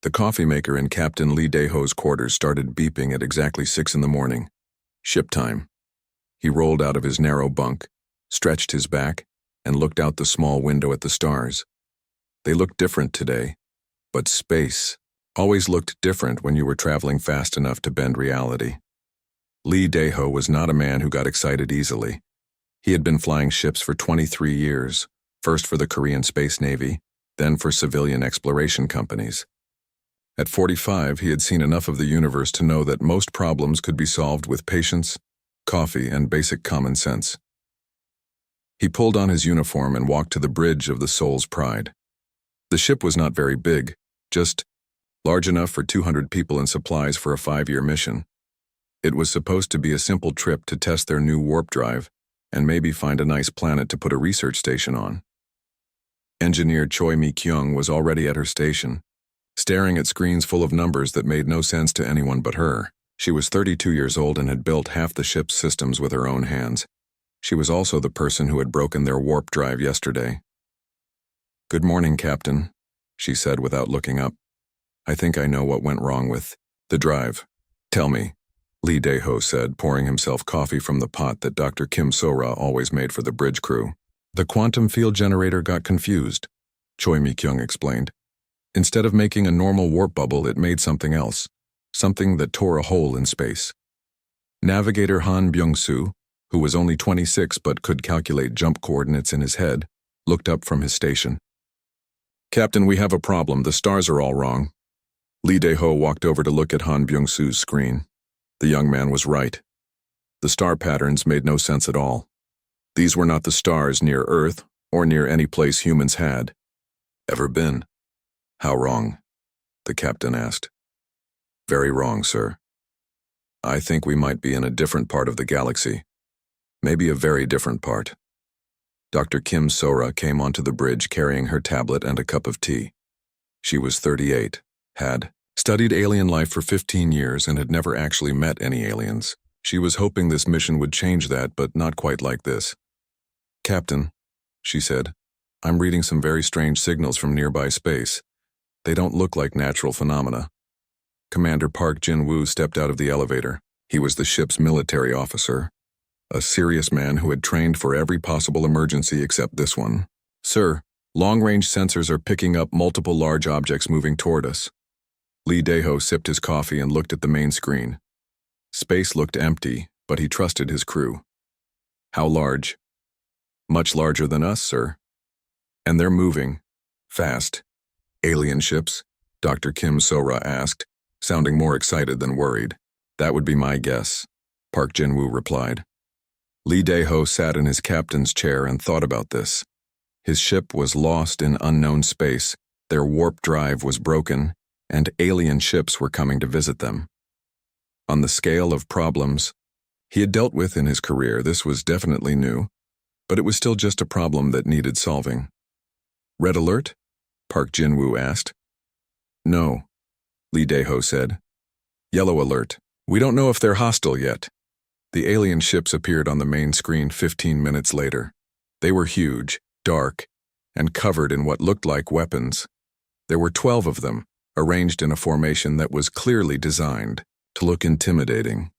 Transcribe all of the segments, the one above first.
The coffee maker in Captain Lee Daeho's quarters started beeping at exactly 6 in the morning. Ship time. He rolled out of his narrow bunk, stretched his back, and looked out the small window at the stars. They looked different today, but space always looked different when you were traveling fast enough to bend reality. Lee Daeho was not a man who got excited easily. He had been flying ships for 23 years, first for the Korean Space Navy, then for civilian exploration companies. At 45, he had seen enough of the universe to know that most problems could be solved with patience, coffee, and basic common sense. He pulled on his uniform and walked to the bridge of the Soul's Pride. The ship was not very big, just large enough for 200 people and supplies for a 5-year mission. It was supposed to be a simple trip to test their new warp drive and maybe find a nice planet to put a research station on. Engineer Choi Mi-kyung was already at her station, staring at screens full of numbers that made no sense to anyone but her. She was 32 years old and had built half the ship's systems with her own hands. She was also the person who had broken their warp drive yesterday. "Good morning, Captain," she said without looking up. "I think I know what went wrong with the drive." "Tell me," Lee Daeho said, pouring himself coffee from the pot that Dr. Kim So-ra always made for the bridge crew. "The quantum field generator got confused," Choi Mi-kyung explained. "Instead of making a normal warp bubble, it made something else, something that tore a hole in space." Navigator Han Byung-soo, who was only 26 but could calculate jump coordinates in his head, looked up from his station. "Captain, we have a problem. The stars are all wrong." Lee Daeho walked over to look at Han Byung-soo's screen. The young man was right. The star patterns made no sense at all. These were not the stars near Earth or near any place humans had ever been. "How wrong?" the captain asked. "Very wrong, sir. I think we might be in a different part of the galaxy. Maybe a very different part." Dr. Kim So-ra came onto the bridge carrying her tablet and a cup of tea. She was 38, had studied alien life for 15 years and had never actually met any aliens. She was hoping this mission would change that, but not quite like this. "Captain," she said, "I'm reading some very strange signals from nearby space. They don't look like natural phenomena." Commander Park Jin-woo stepped out of the elevator. He was the ship's military officer, a serious man who had trained for every possible emergency except this one. "Sir, long-range sensors are picking up multiple large objects moving toward us." Lee Daeho sipped his coffee and looked at the main screen. Space looked empty, but he trusted his crew. "How large?" "Much larger than us, sir. And they're moving. Fast." "Alien ships?" Dr. Kim So-ra asked, sounding more excited than worried. "That would be my guess," Park Jin-woo replied. Lee Daeho sat in his captain's chair and thought about this. His ship was lost in unknown space, their warp drive was broken, and alien ships were coming to visit them. On the scale of problems he had dealt with in his career, this was definitely new, but it was still just a problem that needed solving. "Red alert?" Park Jin-woo asked. "No," Lee Daeho said. "Yellow alert. We don't know if they're hostile yet." The alien ships appeared on the main screen 15 minutes later. They were huge, dark, and covered in what looked like weapons. There were 12 of them, arranged in a formation that was clearly designed to look intimidating.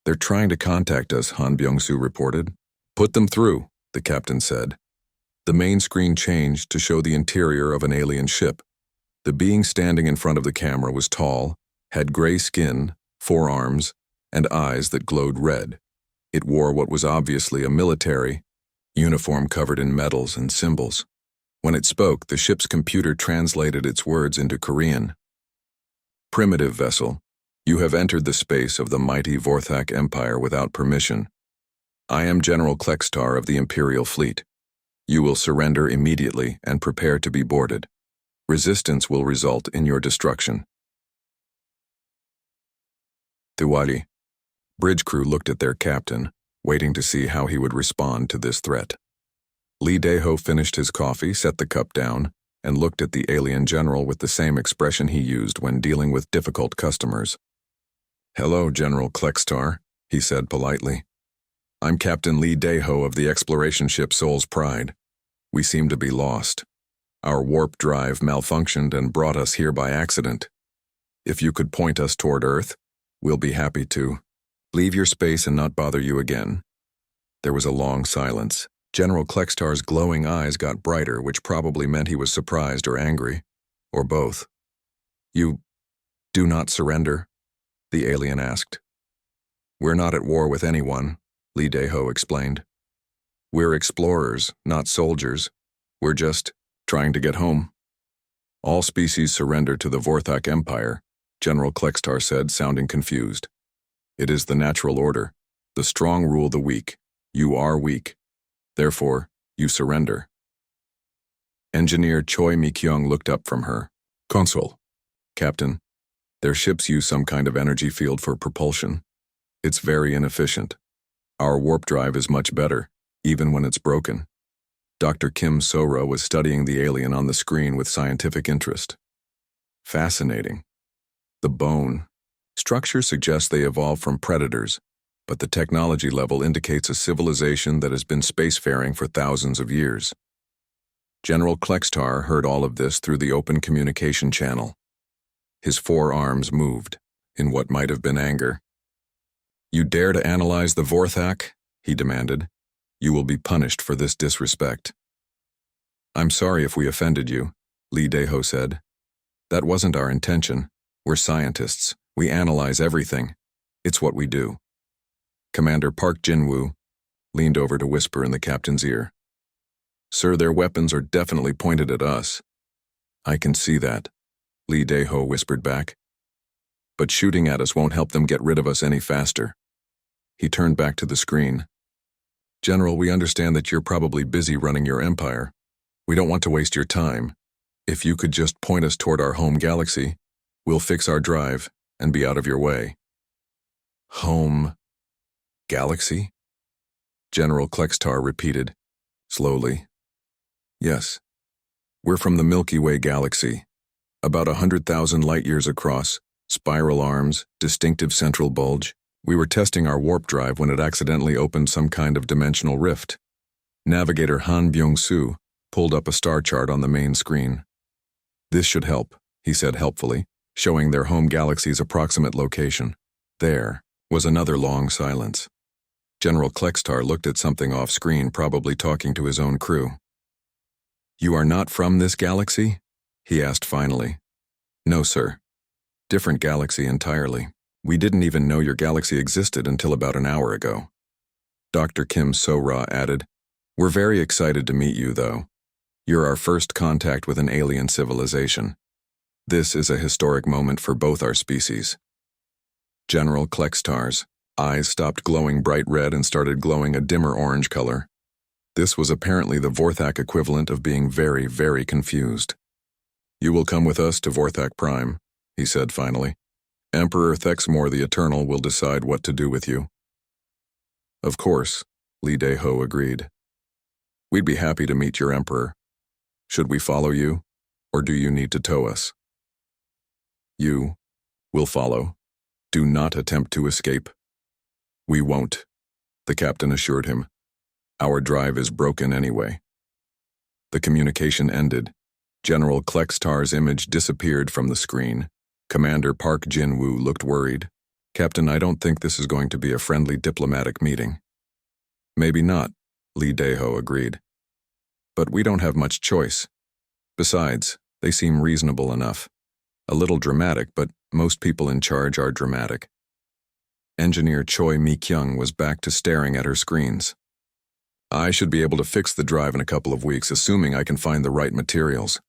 "They're trying to contact us," Han Byung-soo reported. "Put them through," the captain said. The main screen changed to show the interior of an alien ship. The being standing in front of the camera was tall, had gray skin, 4 arms, and eyes that glowed red. It wore what was obviously a military uniform covered in medals and symbols. When it spoke, the ship's computer translated its words into Korean. "Primitive vessel, you have entered the space of the mighty Vorthak Empire without permission. I am General Klextar of the Imperial Fleet. You will surrender immediately and prepare to be boarded. Resistance will result in your destruction." Diwali. Bridge crew looked at their captain, waiting to see how he would respond to this threat. Lee Daeho finished his coffee, set the cup down, and looked at the alien general with the same expression he used when dealing with difficult customers. "Hello, General Klextar," he said politely. "I'm Captain Lee Daeho of the exploration ship Soul's Pride. We seem to be lost. Our warp drive malfunctioned and brought us here by accident." If you could point us toward Earth, we'll be happy to. Leave your space and not bother you again." There was a long silence. General Klextar's glowing eyes got brighter, which probably meant he was surprised or angry, or both. "You do not surrender?" the alien asked. "We're not at war with anyone," Lee Dae-ho explained. "We're explorers, not soldiers. We're just trying to get home." "All species surrender to the Vorthak Empire," General Klextar said, sounding confused. "It is the natural order. The strong rule the weak. You are weak. Therefore, you surrender." Engineer Choi Mi-kyung looked up from her. "Consul, Captain, their ships use some kind of energy field for propulsion. It's very inefficient. Our warp drive is much better, even when it's broken." Dr. Kim So-ra was studying the alien on the screen with scientific interest. "Fascinating. The bone. Structure suggests they evolved from predators, but the technology level indicates a civilization that has been spacefaring for thousands of years." General Klextar heard all of this through the open communication channel. His forearms moved, in what might have been anger. "You dare to analyze the Vorthak?" he demanded. "You will be punished for this disrespect." "I'm sorry if we offended you," Lee Dae-ho said. "That wasn't our intention. We're scientists. We analyze everything. It's what we do." Commander Park Jin-woo leaned over to whisper in the captain's ear. "Sir, their weapons are definitely pointed at us." "I can see that," Lee Dae-ho whispered back. "But shooting at us won't help them get rid of us any faster." He turned back to the screen. "General, we understand that you're probably busy running your empire. We don't want to waste your time. If you could just point us toward our home galaxy, we'll fix our drive and be out of your way." "Home galaxy?" General Klextar repeated, slowly. "Yes. We're from the Milky Way galaxy. About 100,000 light-years across, spiral arms, distinctive central bulge. We were testing our warp drive when it accidentally opened some kind of dimensional rift. Navigator Han Byung-soo pulled up a star chart on the main screen. "This should help," he said helpfully, showing their home galaxy's approximate location. There was another long silence. General Klextar looked at something off-screen, probably talking to his own crew. "You are not from this galaxy?" he asked finally. "No, sir. Different galaxy entirely. We didn't even know your galaxy existed until about an hour ago." Dr. Kim So-ra added, "We're very excited to meet you, though. You're our first contact with an alien civilization. This is a historic moment for both our species." General Klextar's eyes stopped glowing bright red and started glowing a dimmer orange color. This was apparently the Vorthak equivalent of being very, very confused. "You will come with us to Vorthak Prime," he said finally. "Emperor Thexmore the Eternal will decide what to do with you." "Of course," Lee Dae-ho agreed. "We'd be happy to meet your Emperor. Should we follow you, or do you need to tow us?" "You will follow. Do not attempt to escape." "We won't," the captain assured him. "Our drive is broken anyway." The communication ended. General Klextar's image disappeared from the screen. Commander Park Jin-woo looked worried. "Captain, I don't think this is going to be a friendly diplomatic meeting." "Maybe not," Lee Dae-ho agreed. "But we don't have much choice. Besides, they seem reasonable enough. A little dramatic, but most people in charge are dramatic." Engineer Choi Mi-kyung was back to staring at her screens. "I should be able to fix the drive in a couple of weeks, assuming I can find the right materials."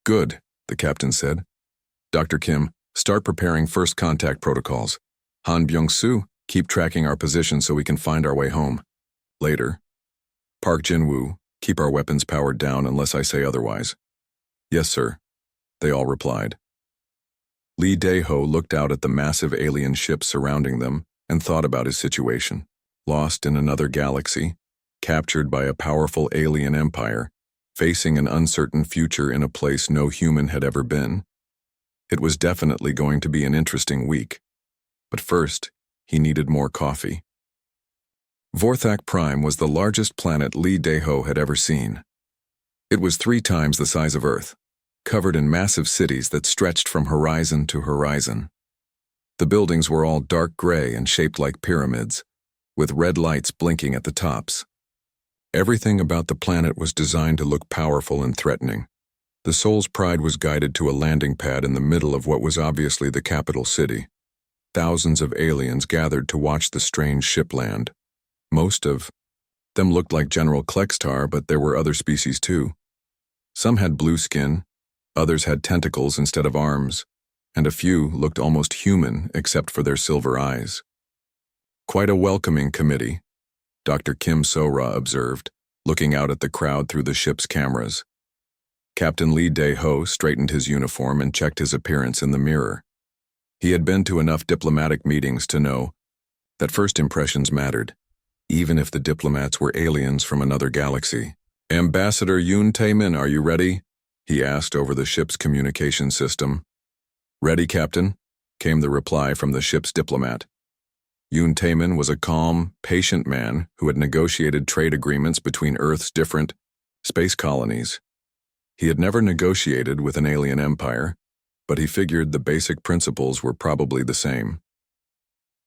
"Good," the captain said. "Dr. Kim, start preparing first contact protocols. Han Byung-soo, keep tracking our position so we can find our way home. Later. Park Jin-woo, keep our weapons powered down unless I say otherwise." "Yes, sir," they all replied. Lee Dae-ho looked out at the massive alien ships surrounding them and thought about his situation. Lost in another galaxy, captured by a powerful alien empire, facing an uncertain future in a place no human had ever been. It was definitely going to be an interesting week. But first, he needed more coffee. Vorthak Prime was the largest planet Lee Dae-ho had ever seen. It was 3 times the size of Earth, covered in massive cities that stretched from horizon to horizon. The buildings were all dark gray and shaped like pyramids, with red lights blinking at the tops. Everything about the planet was designed to look powerful and threatening. The Soul's Pride was guided to a landing pad in the middle of what was obviously the capital city. Thousands of aliens gathered to watch the strange ship land. Most of them looked like General Klextar, but there were other species too. Some had blue skin, others had tentacles instead of arms, and a few looked almost human except for their silver eyes. Quite a welcoming committee, Dr. Kim So-ra observed, looking out at the crowd through the ship's cameras. Captain Lee Dae-ho straightened his uniform and checked his appearance in the mirror. He had been to enough diplomatic meetings to know that first impressions mattered, even if the diplomats were aliens from another galaxy. "Ambassador Yoon Tae-min, are you ready?" he asked over the ship's communication system. "Ready, Captain," came the reply from the ship's diplomat. Yoon Tae-min was a calm, patient man who had negotiated trade agreements between Earth's different space colonies. He had never negotiated with an alien empire, but he figured the basic principles were probably the same.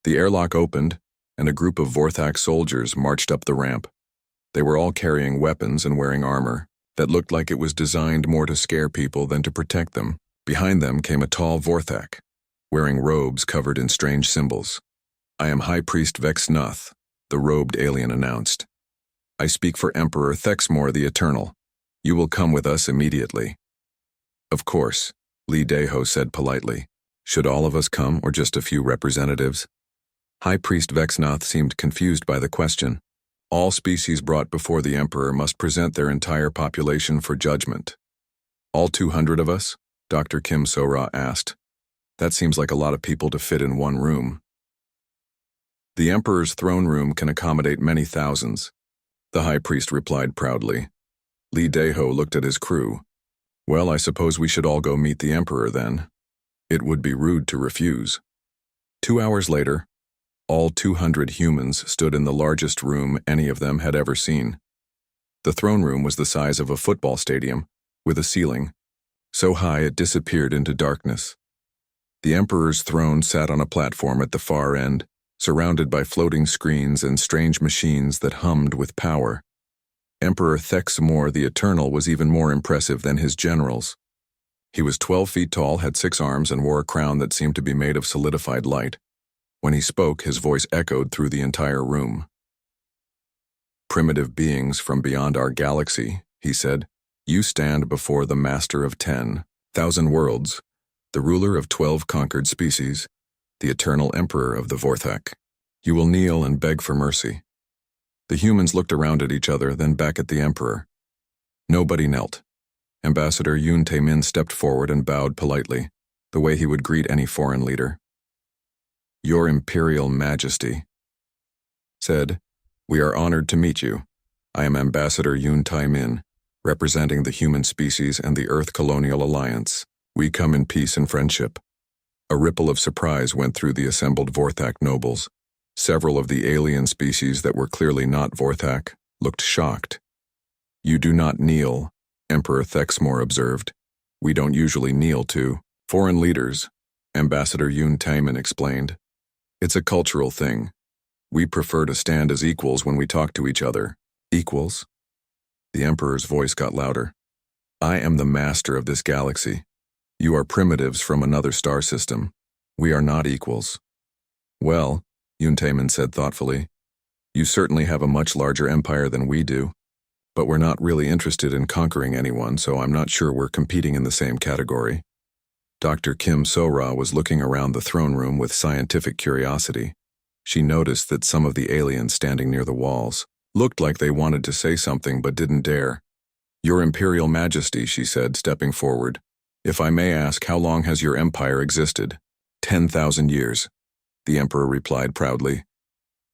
The airlock opened, and a group of Vorthak soldiers marched up the ramp. They were all carrying weapons and wearing armor that looked like it was designed more to scare people than to protect them. Behind them came a tall Vorthak, wearing robes covered in strange symbols. "I am High Priest Vex Nuth," the robed alien announced. "I speak for Emperor Thexmor the Eternal. You will come with us immediately." "Of course," Lee Dae-ho said politely. "Should all of us come, or just a few representatives?" High Priest Vex Nuth seemed confused by the question. "All species brought before the Emperor must present their entire population for judgment." "All 200 of us?" Dr. Kim So-ra asked. "That seems like a lot of people to fit in one room." "The Emperor's throne room can accommodate many thousands," the High Priest replied proudly. Lee Dae-ho looked at his crew. "Well, I suppose we should all go meet the Emperor then. It would be rude to refuse." 2 hours later, all 200 humans stood in the largest room any of them had ever seen. The throne room was the size of a football stadium, with a ceiling so high it disappeared into darkness. The Emperor's throne sat on a platform at the far end, surrounded by floating screens and strange machines that hummed with power. Emperor Thexmor the Eternal was even more impressive than his generals. He was 12 feet tall, had 6 arms, and wore a crown that seemed to be made of solidified light. When he spoke, his voice echoed through the entire room. "Primitive beings from beyond our galaxy," he said, "you stand before the Master of 10,000 worlds, the ruler of 12 conquered species, the eternal Emperor of the Vorthak. You will kneel and beg for mercy." The humans looked around at each other, then back at the Emperor. Nobody knelt. Ambassador Yoon Tae-min stepped forward and bowed politely, the way he would greet any foreign leader. "Your Imperial Majesty," said, "we are honored to meet you. I am Ambassador Yoon Tae-min, representing the human species and the Earth Colonial Alliance. We come in peace and friendship." A ripple of surprise went through the assembled Vorthak nobles. Several of the alien species that were clearly not Vorthak looked shocked. "You do not kneel," Emperor Thexmor observed. "We don't usually kneel to foreign leaders," Ambassador Yoon Tae-min explained. "It's a cultural thing. We prefer to stand as equals when we talk to each other." "Equals?" The Emperor's voice got louder. "I am the master of this galaxy. You are primitives from another star system. We are not equals." "Well," Yoon Tae-min said thoughtfully, "you certainly have a much larger empire than we do, but we're not really interested in conquering anyone, so I'm not sure we're competing in the same category." Dr. Kim So-ra was looking around the throne room with scientific curiosity. She noticed that some of the aliens standing near the walls looked like they wanted to say something but didn't dare. "Your Imperial Majesty," she said, stepping forward, "if I may ask, how long has your empire existed?" 10,000 years, the Emperor replied proudly.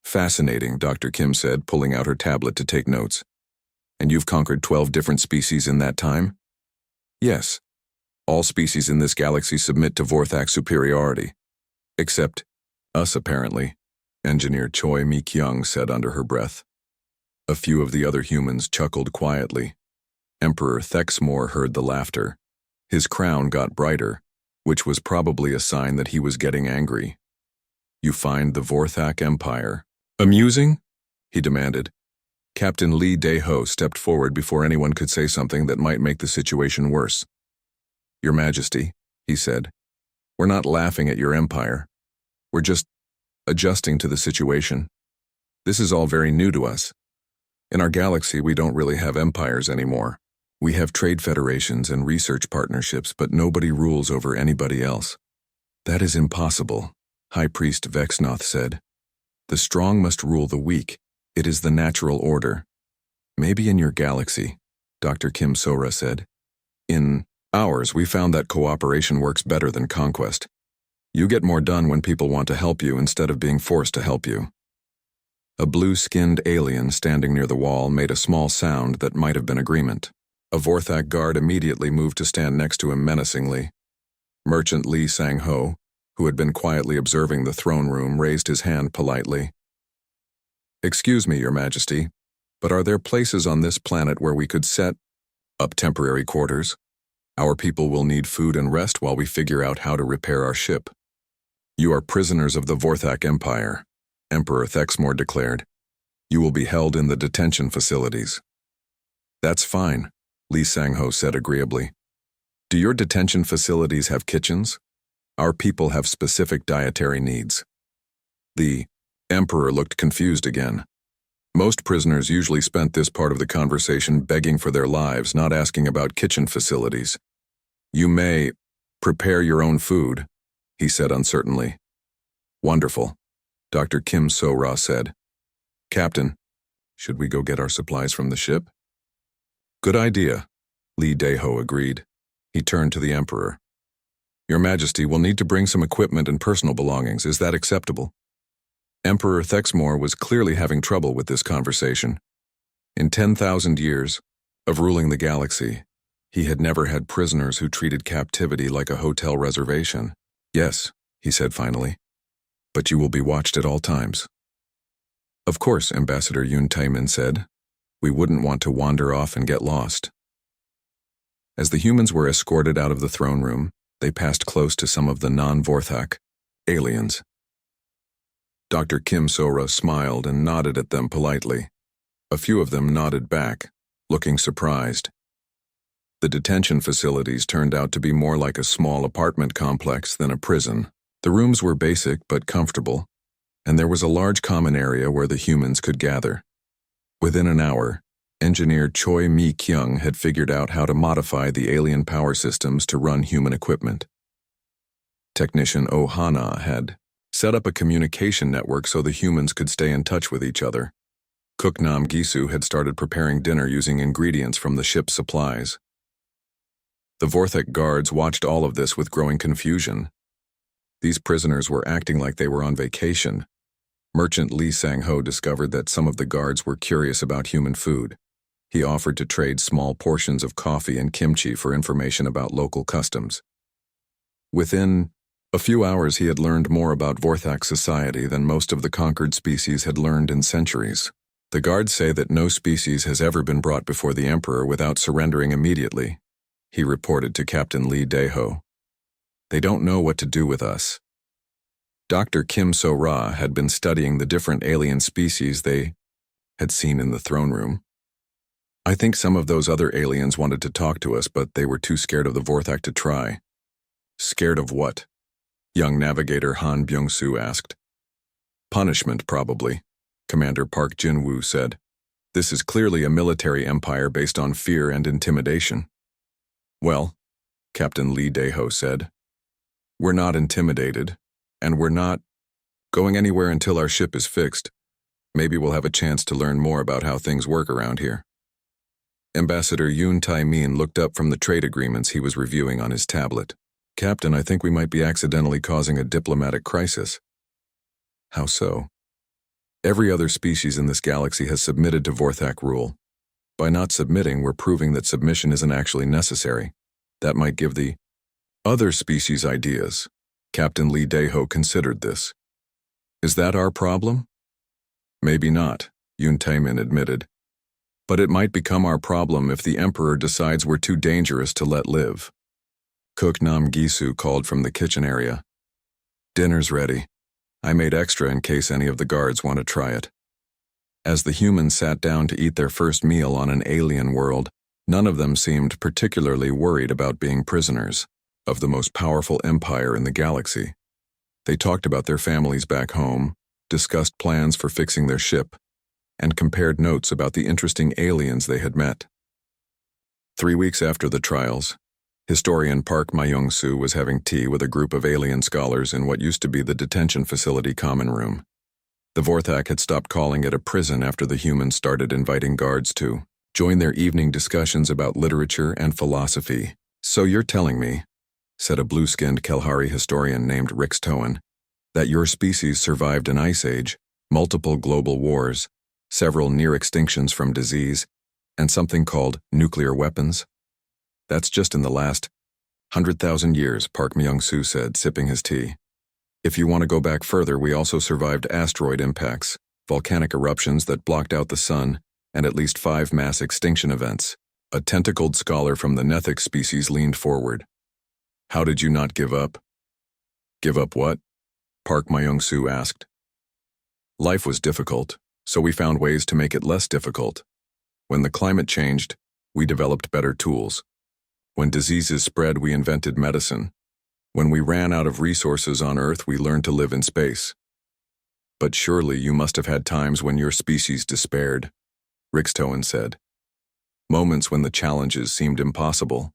"Fascinating," Dr. Kim said, pulling out her tablet to take notes. "And you've conquered 12 different species in that time?" "Yes. All species in this galaxy submit to Vorthak superiority. Except us, apparently," Engineer Choi Mi-kyung said under her breath. A few of the other humans chuckled quietly. Emperor Thexmor heard the laughter. His crown got brighter, which was probably a sign that he was getting angry. "You find the Vorthak Empire amusing?" he demanded. Captain Lee Dae-ho stepped forward before anyone could say something that might make the situation worse. "Your Majesty," he said, "we're not laughing at your empire. We're just adjusting to the situation. This is all very new to us. In our galaxy, we don't really have empires anymore. We have trade federations and research partnerships, but nobody rules over anybody else." "That is impossible," High Priest Vexnoth said. "The strong must rule the weak. It is the natural order." "Maybe in your galaxy," Dr. Kim Sora said. "In ours, we found that cooperation works better than conquest. You get more done when people want to help you instead of being forced to help you." A blue-skinned alien standing near the wall made a small sound that might have been agreement. A Vorthak guard immediately moved to stand next to him menacingly. Merchant Lee Sang-ho, who had been quietly observing the throne room, raised his hand politely. "Excuse me, Your Majesty, but are there places on this planet where we could set up temporary quarters? Our people will need food and rest while we figure out how to repair our ship." "You are prisoners of the Vorthak Empire," Emperor Thexmore declared. "You will be held in the detention facilities." "That's fine," Lee Sang-ho said agreeably. "Do your detention facilities have kitchens? Our people have specific dietary needs." The Emperor looked confused again. Most prisoners usually spent this part of the conversation begging for their lives, not asking about kitchen facilities. "You may prepare your own food," he said uncertainly. "Wonderful," Dr. Kim So-ra said. "Captain, should we go get our supplies from the ship?" "Good idea," Lee Dae-ho agreed. He turned to the Emperor. "Your Majesty will need to bring some equipment and personal belongings. Is that acceptable?" Emperor Thexmore was clearly having trouble with this conversation. In 10,000 years of ruling the galaxy, he had never had prisoners who treated captivity like a hotel reservation. "Yes," he said finally, "but you will be watched at all times." "Of course," Ambassador Yoon Taemin said. "We wouldn't want to wander off and get lost." As the humans were escorted out of the throne room, they passed close to some of the non-Vorthak aliens. Dr. Kim Sora smiled and nodded at them politely. A few of them nodded back, looking surprised. The detention facilities turned out to be more like a small apartment complex than a prison. The rooms were basic but comfortable, and there was a large common area where the humans could gather. Within an hour, engineer Choi Mi-kyung had figured out how to modify the alien power systems to run human equipment. Technician Oh Hana had set up a communication network so the humans could stay in touch with each other. Cook Nam Gisu had started preparing dinner using ingredients from the ship's supplies. The Vorthak guards watched all of this with growing confusion. These prisoners were acting like they were on vacation. Merchant Lee Sang-ho discovered that some of the guards were curious about human food. He offered to trade small portions of coffee and kimchi for information about local customs. Within a few hours, he had learned more about Vorthak society than most of the conquered species had learned in centuries. "The guards say that no species has ever been brought before the Emperor without surrendering immediately," he reported to Captain Lee Dae-ho. "They don't know what to do with us." Dr. Kim So-ra had been studying the different alien species they had seen in the throne room. "I think some of those other aliens wanted to talk to us, but they were too scared of the Vorthak to try." "Scared of what?" young navigator Han Byung-soo asked. "Punishment, probably," Commander Park Jin-woo said. "This is clearly a military empire based on fear and intimidation." "Well," Captain Lee Dae-ho said, "we're not intimidated, and we're not going anywhere until our ship is fixed. Maybe we'll have a chance to learn more about how things work around here." Ambassador Yoon Tae-min looked up from the trade agreements he was reviewing on his tablet. "Captain, I think we might be accidentally causing a diplomatic crisis." "How so?" "Every other species in this galaxy has submitted to Vorthak rule. By not submitting, we're proving that submission isn't actually necessary. That might give the other species ideas." Captain Lee Dae-ho considered this. "Is that our problem?" "Maybe not," Yoon Tae-min admitted. "But it might become our problem if the Emperor decides we're too dangerous to let live." Cook Nam Gisu called from the kitchen area. "Dinner's ready. I made extra in case any of the guards want to try it." As the humans sat down to eat their first meal on an alien world, none of them seemed particularly worried about being prisoners of the most powerful empire in the galaxy. They talked about their families back home, discussed plans for fixing their ship, and compared notes about the interesting aliens they had met. 3 weeks after the trials, historian Park Myung-soo was having tea with a group of alien scholars in what used to be the detention facility common room. The Vorthak had stopped calling it a prison after the humans started inviting guards to join their evening discussions about literature and philosophy. "So you're telling me," said a blue-skinned Kalhari historian named Rix Toan, "that your species survived an ice age, multiple global wars, several near extinctions from disease, and something called nuclear weapons? That's just in the last 100,000 years," Park Myung-soo said, sipping his tea. "If you want to go back further, we also survived asteroid impacts, volcanic eruptions that blocked out the sun, and at least 5 mass extinction events." A tentacled scholar from the Nethic species leaned forward. "How did you not give up?" "Give up what?" Park Myung-soo asked. "Life was difficult, so we found ways to make it less difficult. When the climate changed, we developed better tools. When diseases spread, we invented medicine. When we ran out of resources on Earth, we learned to live in space. But surely you must have had times when your species despaired," Rix Toan said. "Moments when the challenges seemed impossible."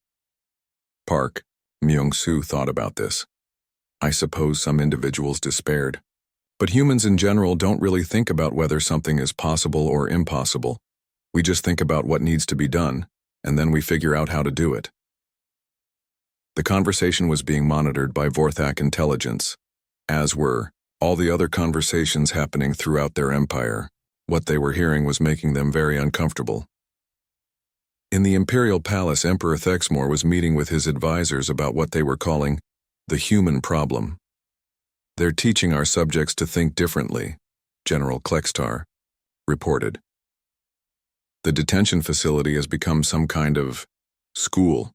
Park Myung-soo thought about this. "I suppose some individuals despaired. But humans in general don't really think about whether something is possible or impossible. We just think about what needs to be done, and then we figure out how to do it." The conversation was being monitored by Vorthak intelligence, as were all the other conversations happening throughout their empire. What they were hearing was making them very uncomfortable. In the Imperial Palace, Emperor Thexmore was meeting with his advisors about what they were calling the human problem. "They're teaching our subjects to think differently," General Klextar reported. "The detention facility has become some kind of school.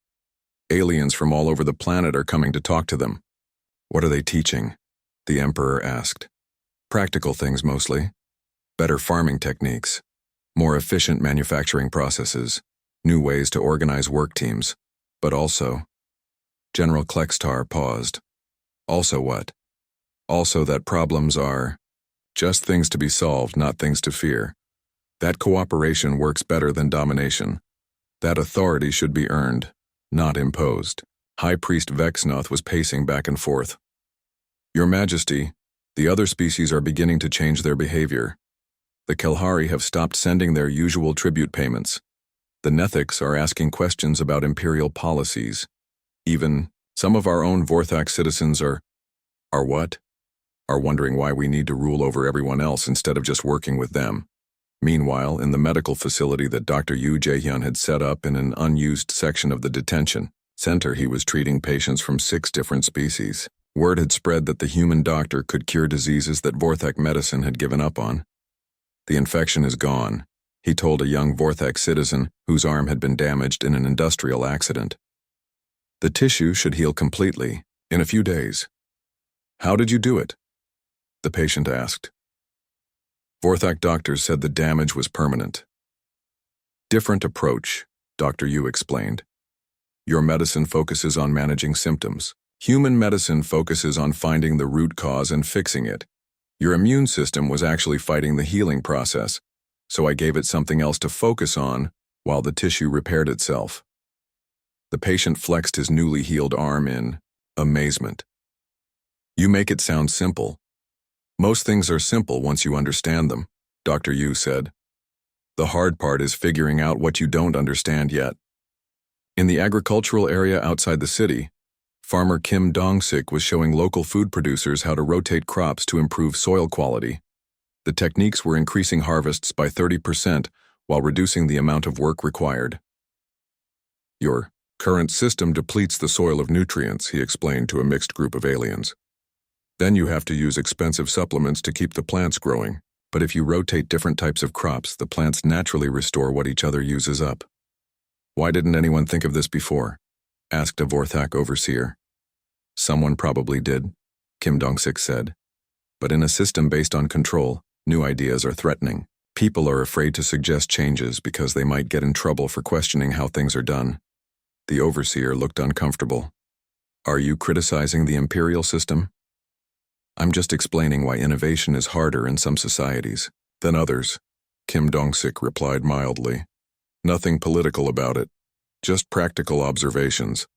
Aliens from all over the planet are coming to talk to them." "What are they teaching?" the Emperor asked. "Practical things mostly. Better farming techniques, more efficient manufacturing processes, new ways to organize work teams, but also..." General Klextar paused. "Also what?" "Also that problems are just things to be solved, not things to fear. That cooperation works better than domination. That authority should be earned, not imposed." High Priest Vexnoth was pacing back and forth. "Your Majesty, the other species are beginning to change their behavior. The Kalhari have stopped sending their usual tribute payments. The Nethics are asking questions about imperial policies. Even some of our own Vorthak citizens are what? Are wondering why we need to rule over everyone else instead of just working with them." Meanwhile, in the medical facility that Dr. Yu Jaehyun had set up in an unused section of the detention center, he was treating patients from 6 different species. Word had spread that the human doctor could cure diseases that Vorthak medicine had given up on. "The infection is gone," he told a young Vorthak citizen whose arm had been damaged in an industrial accident. "The tissue should heal completely in a few days." "How did you do it?" the patient asked. "Vorthak doctors said the damage was permanent." "Different approach," Dr. Yu explained. "Your medicine focuses on managing symptoms. Human medicine focuses on finding the root cause and fixing it. Your immune system was actually fighting the healing process, so I gave it something else to focus on while the tissue repaired itself." The patient flexed his newly healed arm in amazement. "You make it sound simple." "Most things are simple once you understand them," Dr. Yu said. "The hard part is figuring out what you don't understand yet." In the agricultural area outside the city, Farmer Kim Dong-sik was showing local food producers how to rotate crops to improve soil quality. The techniques were increasing harvests by 30% while reducing the amount of work required. "Your current system depletes the soil of nutrients," he explained to a mixed group of aliens. "Then you have to use expensive supplements to keep the plants growing. But if you rotate different types of crops, the plants naturally restore what each other uses up. Why didn't anyone think of this before?" asked a Vorthak overseer. Someone probably did, Kim Dong-sik said. But in a system based on control, new ideas are threatening. People are afraid to suggest changes because they might get in trouble for questioning how things are done. The overseer looked uncomfortable. Are you criticizing the imperial system? I'm just explaining why innovation is harder in some societies than others, Kim Dong-sik replied mildly. Nothing political about it, just practical observations.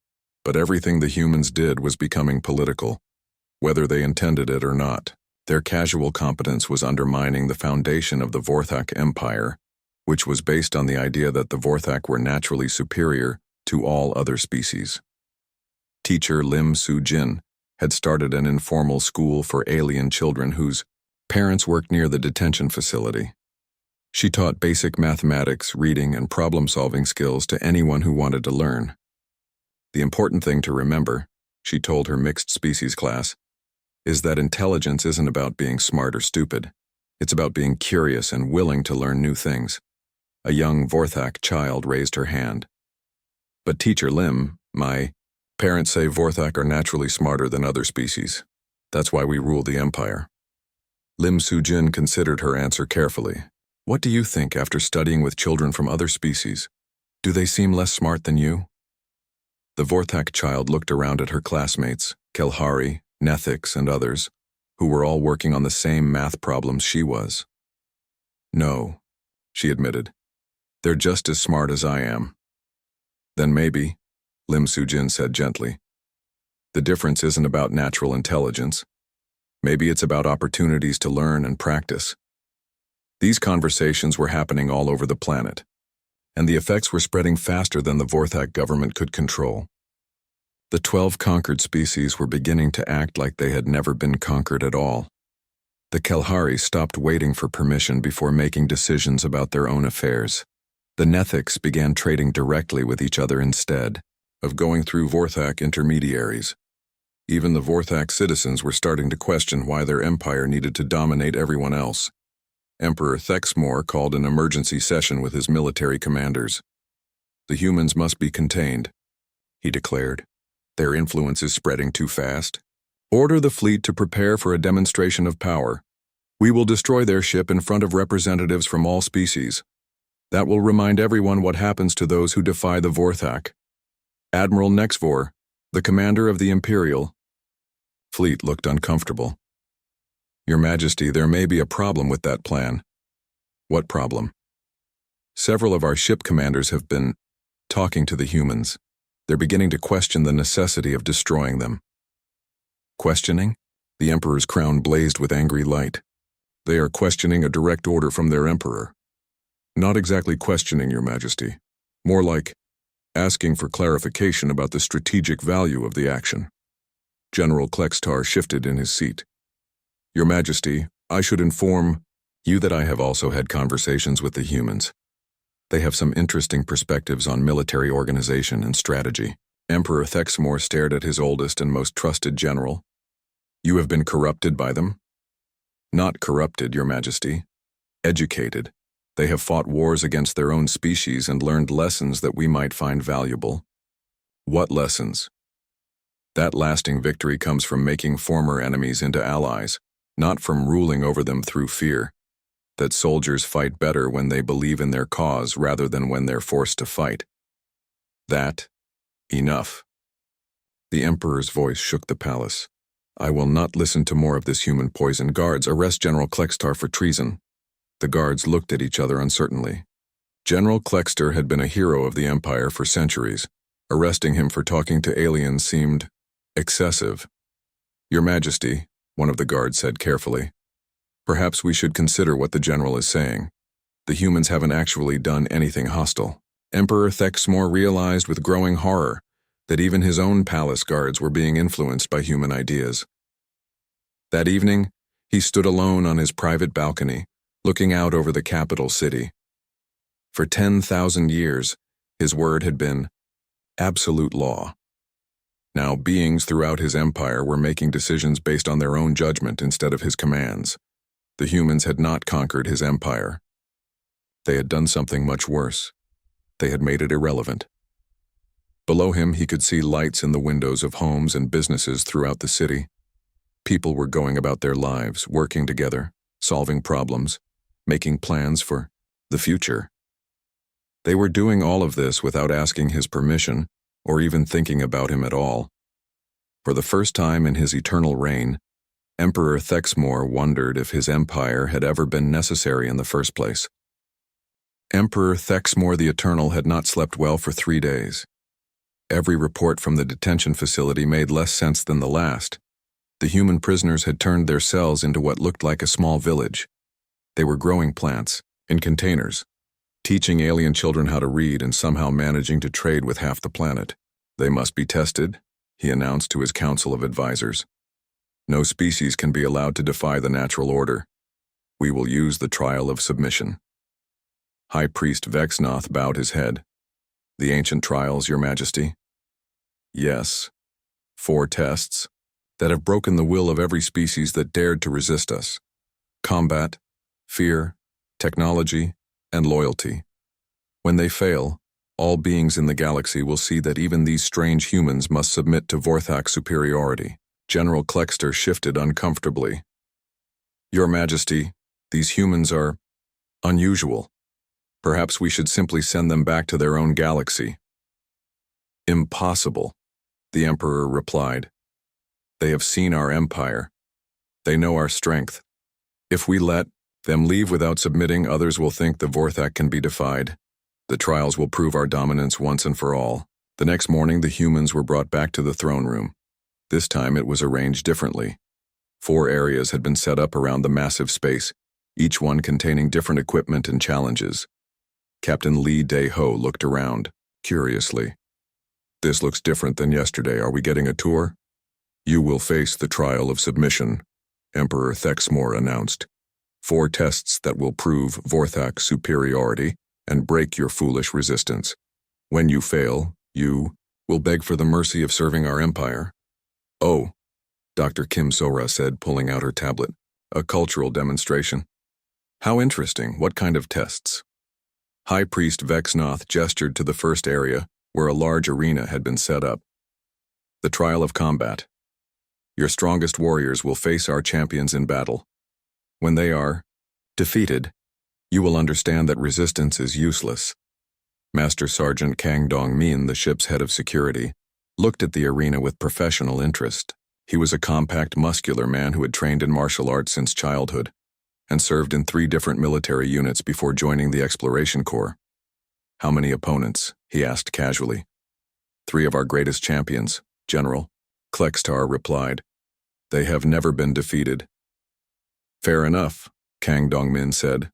But everything the humans did was becoming political, whether they intended it or not. Their casual competence was undermining the foundation of the Vorthak Empire, which was based on the idea that the Vorthak were naturally superior to all other species. Teacher Lim Soo-jin had started an informal school for alien children whose parents worked near the detention facility. She taught basic mathematics, reading, and problem-solving skills to anyone who wanted to learn. The important thing to remember, she told her mixed-species class, is that intelligence isn't about being smart or stupid. It's about being curious and willing to learn new things. A young Vorthak child raised her hand. But Teacher Lim, my parents say Vorthak are naturally smarter than other species. That's why we rule the empire. Lim Soo-jin considered her answer carefully. What do you think after studying with children from other species? Do they seem less smart than you? The Vorthak child looked around at her classmates, Kelhari, Nethix, and others, who were all working on the same math problems she was. No, she admitted. They're just as smart as I am. Then maybe, Lim Soo-jin said gently. The difference isn't about natural intelligence. Maybe it's about opportunities to learn and practice. These conversations were happening all over the planet, and the effects were spreading faster than the Vorthak government could control. The 12 conquered species were beginning to act like they had never been conquered at all. The Kelhari stopped waiting for permission before making decisions about their own affairs. The Nethix began trading directly with each other instead of going through Vorthak intermediaries. Even the Vorthak citizens were starting to question why their empire needed to dominate everyone else. Emperor Thexmore called an emergency session with his military commanders. The humans must be contained, he declared. Their influence is spreading too fast. Order the fleet to prepare for a demonstration of power. We will destroy their ship in front of representatives from all species. That will remind everyone what happens to those who defy the Vorthak. Admiral Nexvor, the commander of the Imperial. Fleet looked uncomfortable. Your Majesty, there may be a problem with that plan. What problem? Several of our ship commanders have been talking to the humans. They're beginning to question the necessity of destroying them. Questioning? The Emperor's crown blazed with angry light. They are questioning a direct order from their Emperor. Not exactly questioning, Your Majesty. More like asking for clarification about the strategic value of the action. General Klextar shifted in his seat. Your Majesty, I should inform you that I have also had conversations with the humans. They have some interesting perspectives on military organization and strategy. Emperor Thexmore stared at his oldest and most trusted general. You have been corrupted by them? Not corrupted, Your Majesty. Educated. They have fought wars against their own species and learned lessons that we might find valuable. What lessons? That lasting victory comes from making former enemies into allies, not from ruling over them through fear. That soldiers fight better when they believe in their cause rather than when they're forced to fight. That, enough. The Emperor's voice shook the palace. I will not listen to more of this human poison. Guards, arrest General Klextar for treason. The guards looked at each other uncertainly. General Klextar had been a hero of the Empire for centuries. Arresting him for talking to aliens seemed excessive. Your Majesty, one of the guards said carefully, perhaps we should consider what the general is saying. The humans haven't actually done anything hostile. Emperor Thexmore realized with growing horror that even his own palace guards were being influenced by human ideas. That evening, he stood alone on his private balcony, looking out over the capital city. For 10,000 years, his word had been absolute law. Now beings throughout his empire were making decisions based on their own judgment instead of his commands. The humans had not conquered his empire. They had done something much worse. They had made it irrelevant. Below him, he could see lights in the windows of homes and businesses throughout the city. People were going about their lives, working together, solving problems, making plans for the future. They were doing all of this without asking his permission or even thinking about him at all. For the first time in his eternal reign, Emperor Thexmore wondered if his empire had ever been necessary in the first place. Emperor Thexmore the Eternal had not slept well for 3 days. Every report from the detention facility made less sense than the last. The human prisoners had turned their cells into what looked like a small village. They were growing plants, in containers, teaching alien children how to read and somehow managing to trade with half the planet. They must be tested, he announced to his council of advisors. No species can be allowed to defy the natural order. We will use the trial of submission. High Priest Vexnoth bowed his head. The ancient trials, Your Majesty? Yes. 4 tests that have broken the will of every species that dared to resist us. Combat, fear, technology, and loyalty. When they fail, all beings in the galaxy will see that even these strange humans must submit to Vorthak's superiority. General Klexter shifted uncomfortably. Your Majesty, these humans are unusual. Perhaps we should simply send them back to their own galaxy. Impossible, the Emperor replied. They have seen our empire. They know our strength. If we let them leave without submitting, others will think the Vorthak can be defied. The trials will prove our dominance once and for all. The next morning, the humans were brought back to the throne room. This time it was arranged differently. 4 areas had been set up around the massive space, each one containing different equipment and challenges. Captain Lee Dae-ho looked around, curiously. This looks different than yesterday. Are we getting a tour? You will face the trial of submission, Emperor Thexmore announced. 4 tests that will prove Vorthak's superiority and break your foolish resistance. When you fail, you will beg for the mercy of serving our empire. Oh, Dr. Kim Sora said, pulling out her tablet. A cultural demonstration. How interesting. What kind of tests? High Priest Vexnoth gestured to the first area, where a large arena had been set up. The trial of combat. Your strongest warriors will face our champions in battle. When they are defeated, you will understand that resistance is useless. Master Sergeant Kang Dong-min, the ship's head of security, looked at the arena with professional interest. He was a compact, muscular man who had trained in martial arts since childhood and served in 3 different military units before joining the Exploration Corps. How many opponents? He asked casually. 3 of our greatest champions, General, Klextar replied. They have never been defeated. Fair enough, Kang Dong-min said.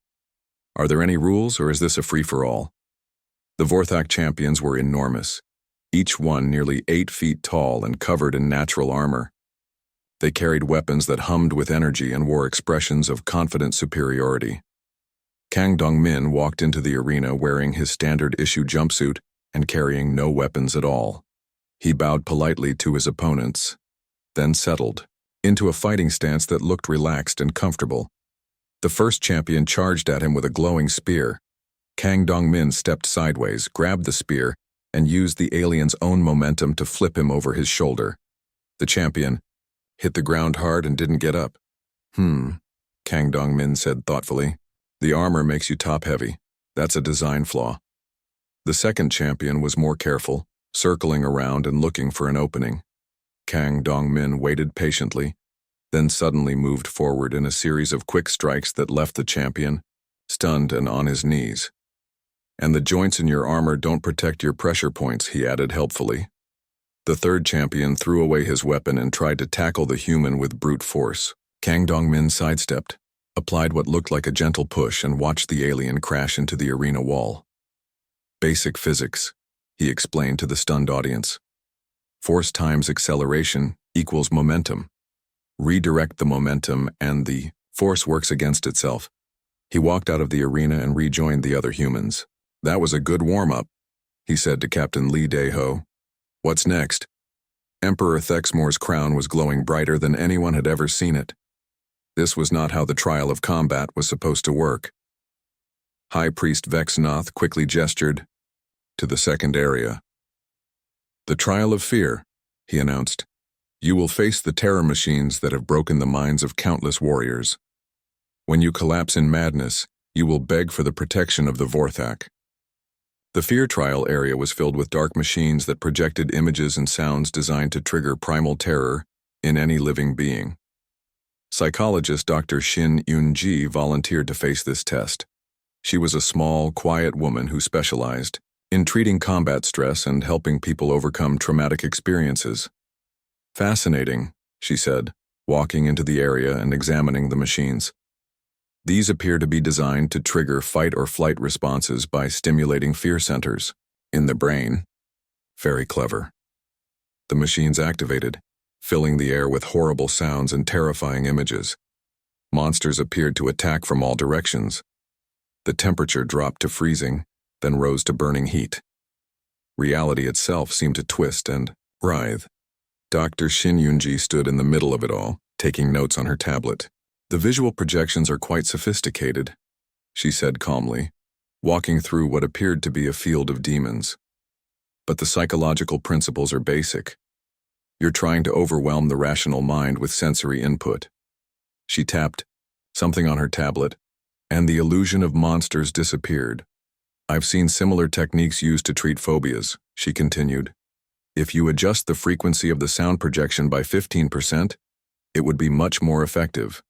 Are there any rules, or is this a free-for-all? The Vorthak champions were enormous, each one nearly 8 feet tall and covered in natural armor. They carried weapons that hummed with energy and wore expressions of confident superiority. Kang Dong-min walked into the arena wearing his standard-issue jumpsuit and carrying no weapons at all. He bowed politely to his opponents, then settled into a fighting stance that looked relaxed and comfortable. The first champion charged at him with a glowing spear. Kang Dong-min stepped sideways, grabbed the spear, and used the alien's own momentum to flip him over his shoulder. The champion hit the ground hard and didn't get up. Kang Dong-min said thoughtfully. The armor makes you top-heavy. That's a design flaw. The second champion was more careful, circling around and looking for an opening. Kang Dong-min waited patiently, then suddenly moved forward in a series of quick strikes that left the champion stunned and on his knees. And the joints in your armor don't protect your pressure points, he added helpfully. The third champion threw away his weapon and tried to tackle the human with brute force. Kang Dong-min sidestepped, applied what looked like a gentle push, and watched the alien crash into the arena wall. Basic physics, he explained to the stunned audience. Force times acceleration equals momentum. Redirect the momentum and the force works against itself. He walked out of the arena and rejoined the other humans. That was a good warm-up, he said to Captain Lee Dae-ho. What's next? Emperor Thexmore's crown was glowing brighter than anyone had ever seen it. This was not how the trial of combat was supposed to work. High Priest Vexnoth quickly gestured to the second area. "The trial of fear," he announced. "You will face the terror machines that have broken the minds of countless warriors. When you collapse in madness, you will beg for the protection of the Vorthak." The fear trial area was filled with dark machines that projected images and sounds designed to trigger primal terror in any living being. Psychologist Dr. Shin Yoon-ji volunteered to face this test. She was a small, quiet woman who specialized in treating combat stress and helping people overcome traumatic experiences. "Fascinating," she said, walking into the area and examining the machines. "These appear to be designed to trigger fight-or-flight responses by stimulating fear centers in the brain. Very clever." The machines activated, filling the air with horrible sounds and terrifying images. Monsters appeared to attack from all directions. The temperature dropped to freezing, then rose to burning heat. Reality itself seemed to twist and writhe. Dr. Shin Yoon-ji stood in the middle of it all, taking notes on her tablet. "The visual projections are quite sophisticated," she said calmly, walking through what appeared to be a field of demons. "But the psychological principles are basic. You're trying to overwhelm the rational mind with sensory input." She tapped something on her tablet, and the illusion of monsters disappeared. "I've seen similar techniques used to treat phobias," she continued. "If you adjust the frequency of the sound projection by 15%, it would be much more effective."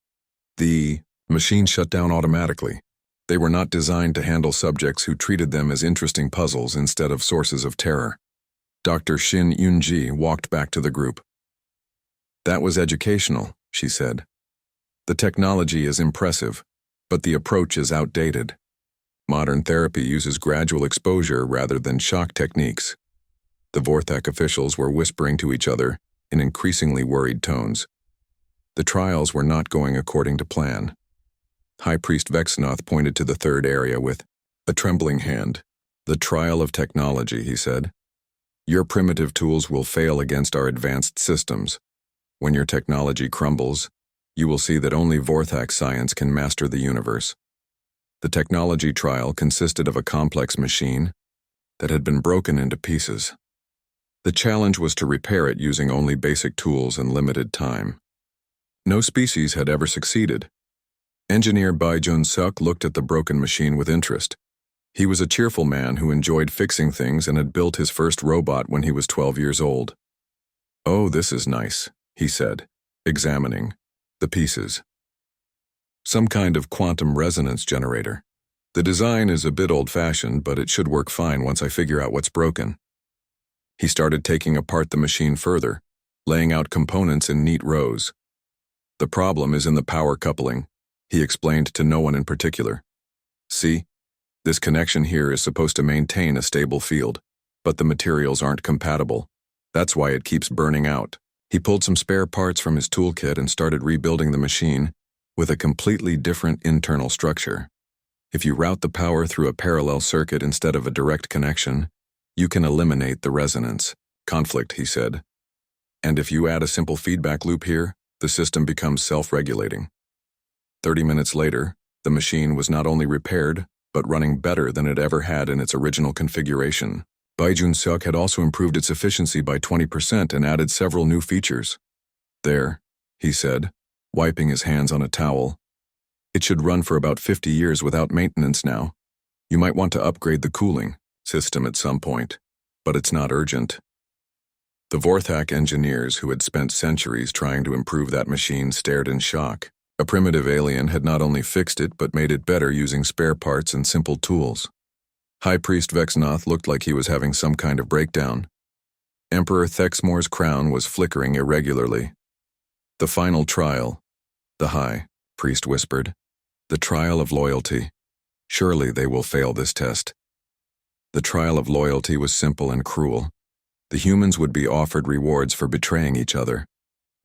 The machine shut down automatically. They were not designed to handle subjects who treated them as interesting puzzles instead of sources of terror. Dr. Shin Yoon-ji walked back to the group. "That was educational," she said. "The technology is impressive, but the approach is outdated. Modern therapy uses gradual exposure rather than shock techniques." The Vorthak officials were whispering to each other in increasingly worried tones. The trials were not going according to plan. High Priest Vexanath pointed to the third area with a trembling hand. "The trial of technology," he said. "Your primitive tools will fail against our advanced systems. When your technology crumbles, you will see that only Vorthak science can master the universe." The technology trial consisted of a complex machine that had been broken into pieces. The challenge was to repair it using only basic tools and limited time. No species had ever succeeded. Engineer Bai Jun-suk looked at the broken machine with interest. He was a cheerful man who enjoyed fixing things and had built his first robot when he was 12 years old. "Oh, this is nice," he said, examining the pieces. "Some kind of quantum resonance generator. The design is a bit old-fashioned, but it should work fine once I figure out what's broken." He started taking apart the machine further, laying out components in neat rows. "The problem is in the power coupling," he explained to no one in particular. "See? This connection here is supposed to maintain a stable field, but the materials aren't compatible. That's why it keeps burning out." He pulled some spare parts from his toolkit and started rebuilding the machine with a completely different internal structure. If you route the power through a parallel circuit instead of a direct connection, you can eliminate the resonance conflict, he said. And if you add a simple feedback loop here, the system becomes self-regulating. 30 minutes later, the machine was not only repaired, but running better than it ever had in its original configuration. Bai Jun-suk had also improved its efficiency by 20% and added several new features. "There," he said, wiping his hands on a towel. "It should run for about 50 years without maintenance now. You might want to upgrade the cooling system at some point, but it's not urgent." The Vorthak engineers who had spent centuries trying to improve that machine stared in shock. A primitive alien had not only fixed it but made it better using spare parts and simple tools. High Priest Vexanath looked like he was having some kind of breakdown. Emperor Thexmore's crown was flickering irregularly. "The final trial," the High Priest whispered. "The trial of loyalty. Surely they will fail this test." The trial of loyalty was simple and cruel. The humans would be offered rewards for betraying each other.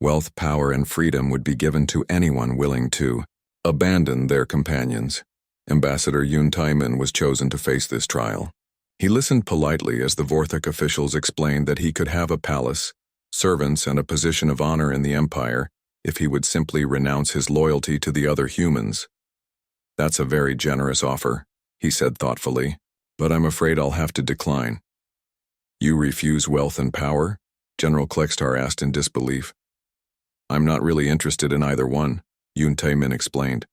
Wealth, power, and freedom would be given to anyone willing to abandon their companions. Ambassador Yoon Taemin was chosen to face this trial. He listened politely as the Vorthak officials explained that he could have a palace, servants, and a position of honor in the empire if he would simply renounce his loyalty to the other humans. "That's a very generous offer," he said thoughtfully, "but I'm afraid I'll have to decline." You refuse wealth and power? General Klextar asked in disbelief. I'm not really interested in either one, Yoon Tae-min explained.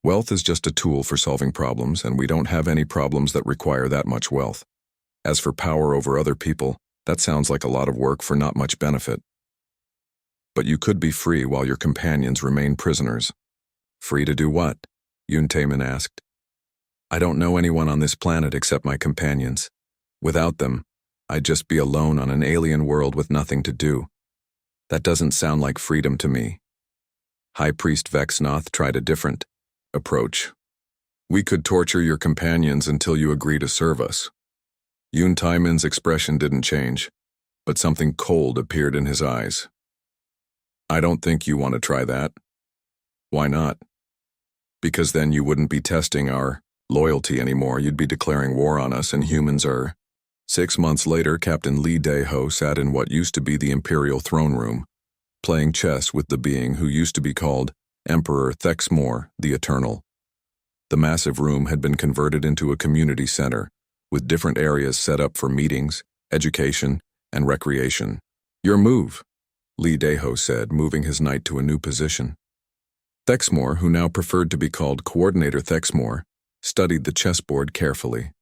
Wealth is just a tool for solving problems, and we don't have any problems that require that much wealth. As for power over other people, that sounds like a lot of work for not much benefit. But you could be free while your companions remain prisoners. Free to do what? Yoon Tae-min asked. I don't know anyone on this planet except my companions. Without them, I'd just be alone on an alien world with nothing to do. That doesn't sound like freedom to me. High Priest Vexnoth tried a different approach. We could torture your companions until you agree to serve us. Yoon Tae-min's expression didn't change, but something cold appeared in his eyes. I don't think you want to try that. Why not? Because then you wouldn't be testing our loyalty anymore. You'd be declaring war on us, and humans are... 6 months later, Captain Lee Dae-ho sat in what used to be the Imperial throne room, playing chess with the being who used to be called Emperor Thexmore the Eternal. The massive room had been converted into a community center, with different areas set up for meetings, education, and recreation. Your move, Lee Dae-ho said, moving his knight to a new position. Thexmore, who now preferred to be called Coordinator Thexmore, studied the chessboard carefully.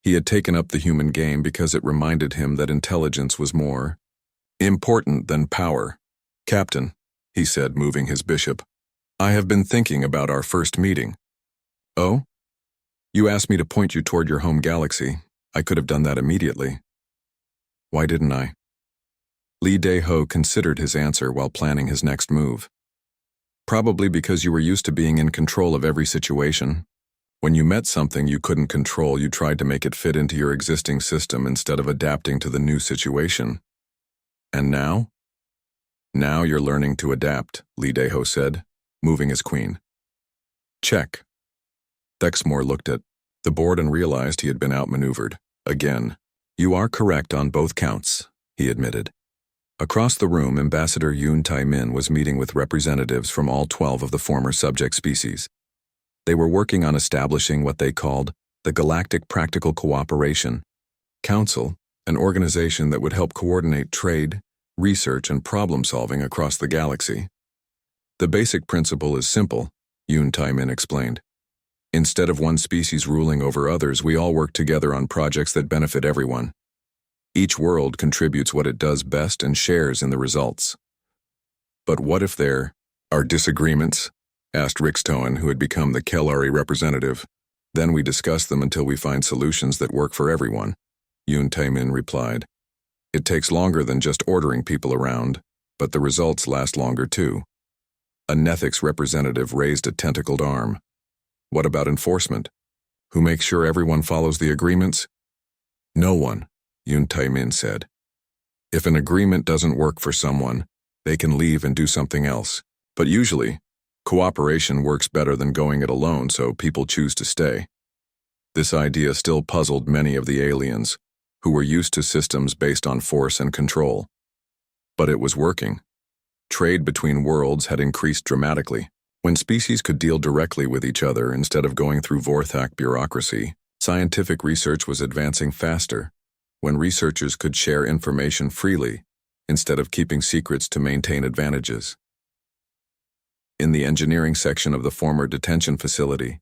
He had taken up the human game because it reminded him that intelligence was more important than power. Captain, he said, moving his bishop, I have been thinking about our first meeting. Oh? You asked me to point you toward your home galaxy. I could have done that immediately. Why didn't I? Lee Dae-ho considered his answer while planning his next move. Probably because you were used to being in control of every situation. When you met something you couldn't control, you tried to make it fit into your existing system instead of adapting to the new situation. And now? Now you're learning to adapt, Lee Dae-ho said, moving his queen. Check. Thexmore looked at the board and realized he had been outmaneuvered. Again. You are correct on both counts, he admitted. Across the room, Ambassador Yoon Tae-min was meeting with representatives from all 12 of the former subject species. They were working on establishing what they called the Galactic Practical Cooperation Council, an organization that would help coordinate trade, research, and problem-solving across the galaxy. The basic principle is simple, Yoon Tae-min explained. Instead of one species ruling over others, we all work together on projects that benefit everyone. Each world contributes what it does best and shares in the results. But what if there are disagreements? Asked Rixtoen, who had become the Kellari representative. Then we discuss them until we find solutions that work for everyone, Yoon Tae-min replied. It takes longer than just ordering people around, but the results last longer too. A Nethics representative raised a tentacled arm. What about enforcement? Who makes sure everyone follows the agreements? No one, Yoon Tae-min said. If an agreement doesn't work for someone, they can leave and do something else. But usually, cooperation works better than going it alone, so people choose to stay. This idea still puzzled many of the aliens, who were used to systems based on force and control. But it was working. Trade between worlds had increased dramatically. When species could deal directly with each other instead of going through Vorthak bureaucracy, scientific research was advancing faster. When researchers could share information freely, instead of keeping secrets to maintain advantages. In the engineering section of the former detention facility,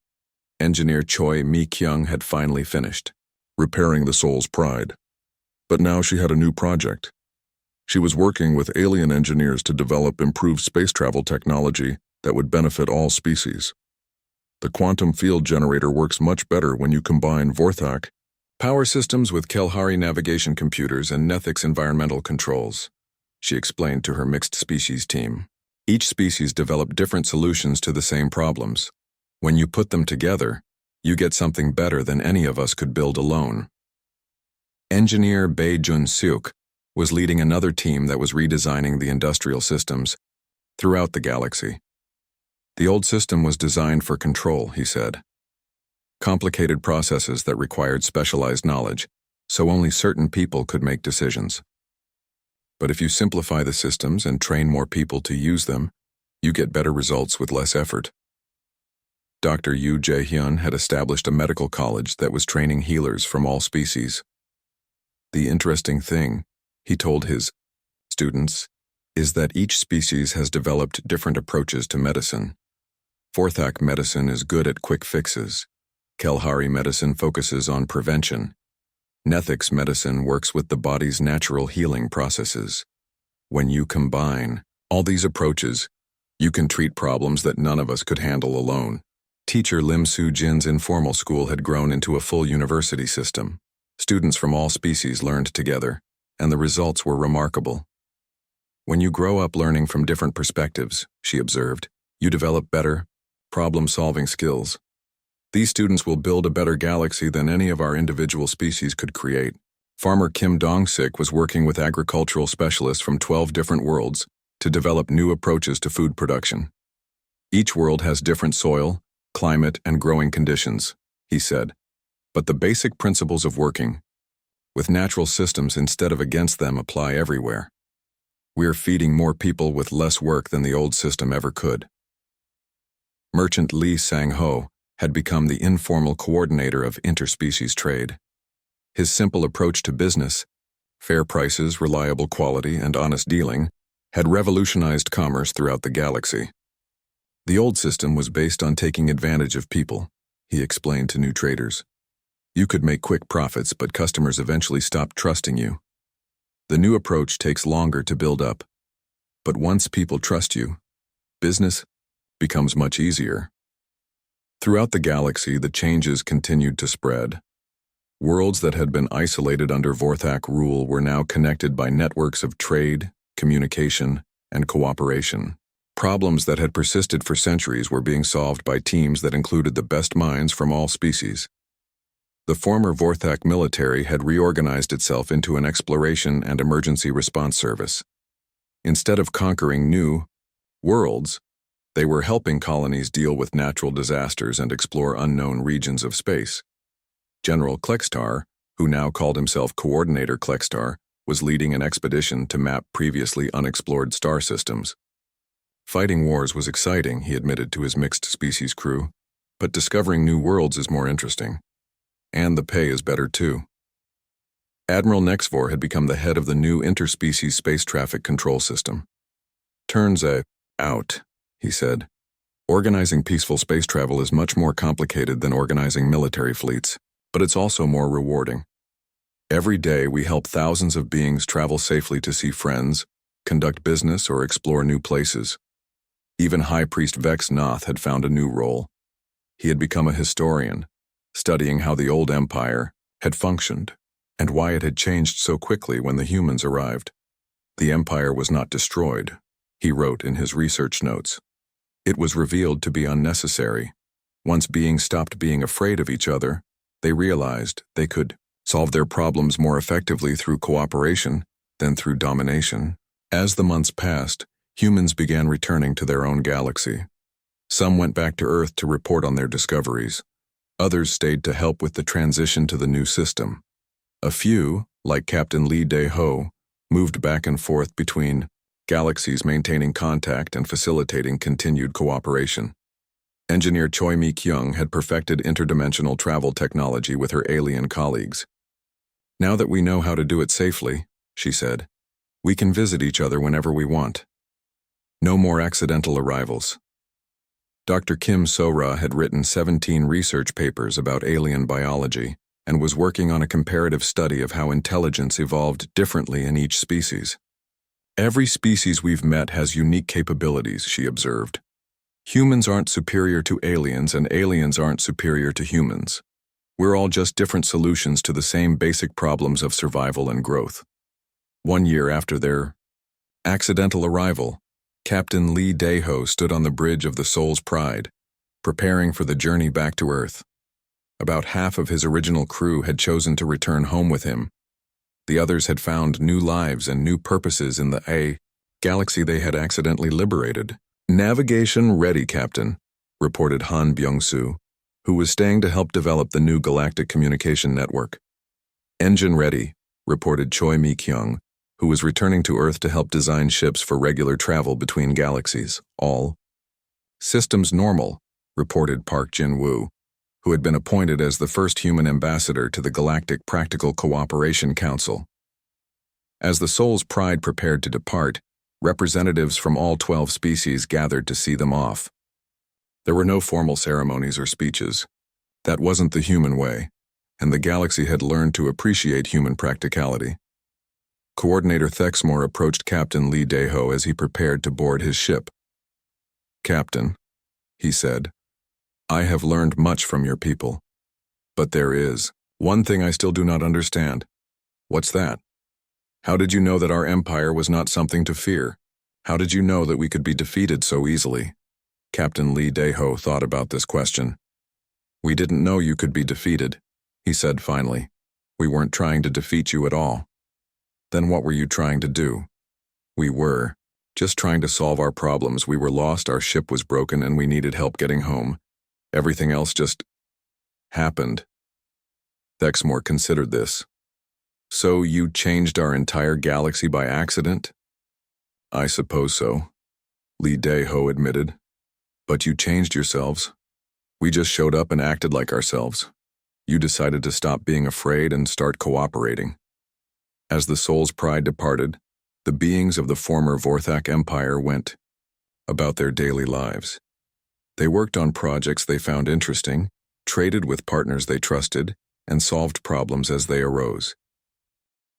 engineer Choi Mi-kyung had finally finished, repairing the Soul's Pride. But now she had a new project. She was working with alien engineers to develop improved space travel technology that would benefit all species. The quantum field generator works much better when you combine Vorthak power systems with Kelhari navigation computers and Nethics environmental controls, she explained to her mixed species team. Each species developed different solutions to the same problems. When you put them together, you get something better than any of us could build alone. Engineer Bae Jun-seok was leading another team that was redesigning the industrial systems throughout the galaxy. The old system was designed for control, he said. Complicated processes that required specialized knowledge, so only certain people could make decisions. But if you simplify the systems and train more people to use them, you get better results with less effort. Dr. Yoo Jae-hyun had established a medical college that was training healers from all species. The interesting thing, he told his students, is that each species has developed different approaches to medicine. Vorthak medicine is good at quick fixes. Kelhari medicine focuses on prevention. Nethix medicine works with the body's natural healing processes. When you combine all these approaches, you can treat problems that none of us could handle alone. Teacher Lim Soo-jin's informal school had grown into a full university system. Students from all species learned together, and the results were remarkable. When you grow up learning from different perspectives, she observed, you develop better problem-solving skills. These students will build a better galaxy than any of our individual species could create. Farmer Kim Dong-sik was working with agricultural specialists from 12 different worlds to develop new approaches to food production. Each world has different soil, climate, and growing conditions, he said, but the basic principles of working with natural systems instead of against them apply everywhere. We're feeding more people with less work than the old system ever could. Merchant Lee Sang-ho had become the informal coordinator of interspecies trade. His simple approach to business, fair prices, reliable quality, and honest dealing, had revolutionized commerce throughout the galaxy. The old system was based on taking advantage of people, he explained to new traders. You could make quick profits, but customers eventually stopped trusting you. The new approach takes longer to build up, but once people trust you, business becomes much easier. Throughout the galaxy, the changes continued to spread. Worlds that had been isolated under Vorthak rule were now connected by networks of trade, communication, and cooperation. Problems that had persisted for centuries were being solved by teams that included the best minds from all species. The former Vorthak military had reorganized itself into an exploration and emergency response service. Instead of conquering new worlds, they were helping colonies deal with natural disasters and explore unknown regions of space. General Klextar, who now called himself Coordinator Klextar, was leading an expedition to map previously unexplored star systems. Fighting wars was exciting, he admitted to his mixed-species crew, but discovering new worlds is more interesting. And the pay is better too. Admiral Nexvor had become the head of the new interspecies space traffic control system. Turns out, he said, organizing peaceful space travel is much more complicated than organizing military fleets, but it's also more rewarding. Every day we help thousands of beings travel safely to see friends, conduct business, or explore new places. Even High Priest Vex Noth had found a new role. He had become a historian, studying how the old empire had functioned and why it had changed so quickly when the humans arrived. The empire was not destroyed, he wrote in his research notes. It was revealed to be unnecessary. Once beings stopped being afraid of each other, they realized they could solve their problems more effectively through cooperation than through domination. As the months passed, humans began returning to their own galaxy. Some went back to Earth to report on their discoveries. Others stayed to help with the transition to the new system. A few, like Captain Lee Dae-ho, moved back and forth between galaxies, maintaining contact and facilitating continued cooperation. Engineer Choi Mi-kyung had perfected interdimensional travel technology with her alien colleagues. Now that we know how to do it safely, she said, we can visit each other whenever we want. No more accidental arrivals. Dr. Kim So-ra had written 17 research papers about alien biology and was working on a comparative study of how intelligence evolved differently in each species. Every species we've met has unique capabilities, she observed. Humans aren't superior to aliens, and aliens aren't superior to humans. We're all just different solutions to the same basic problems of survival and growth. 1 year after their accidental arrival, Captain Lee Dae-ho stood on the bridge of the Soul's Pride, preparing for the journey back to Earth. About half of his original crew had chosen to return home with him. The others had found new lives and new purposes in the galaxy they had accidentally liberated. Navigation ready, Captain, reported Han Byung-soo, who was staying to help develop the new galactic communication network. Engine ready, reported Choi Mi-kyung, who was returning to Earth to help design ships for regular travel between galaxies. All systems normal, reported Park Jin-woo, who had been appointed as the first human ambassador to the Galactic Practical Cooperation Council. As the Soul's Pride prepared to depart, representatives from all 12 species gathered to see them off. There were no formal ceremonies or speeches. That wasn't the human way, and the galaxy had learned to appreciate human practicality. Coordinator Thexmore approached Captain Lee Daeho as he prepared to board his ship. "Captain," he said, "I have learned much from your people. But there is one thing I still do not understand." "What's that?" "How did you know that our empire was not something to fear? How did you know that we could be defeated so easily?" Captain Lee Daeho thought about this question. "We didn't know you could be defeated," he said finally. "We weren't trying to defeat you at all." "Then what were you trying to do?" "We were just trying to solve our problems. We were lost, our ship was broken, and we needed help getting home. Everything else just happened." Thexmore considered this. "So you changed our entire galaxy by accident?" "I suppose so," Lee Daeho admitted. "But you changed yourselves. We just showed up and acted like ourselves. You decided to stop being afraid and start cooperating." As the Soul's Pride departed, the beings of the former Vorthak Empire went about their daily lives. They worked on projects they found interesting, traded with partners they trusted, and solved problems as they arose.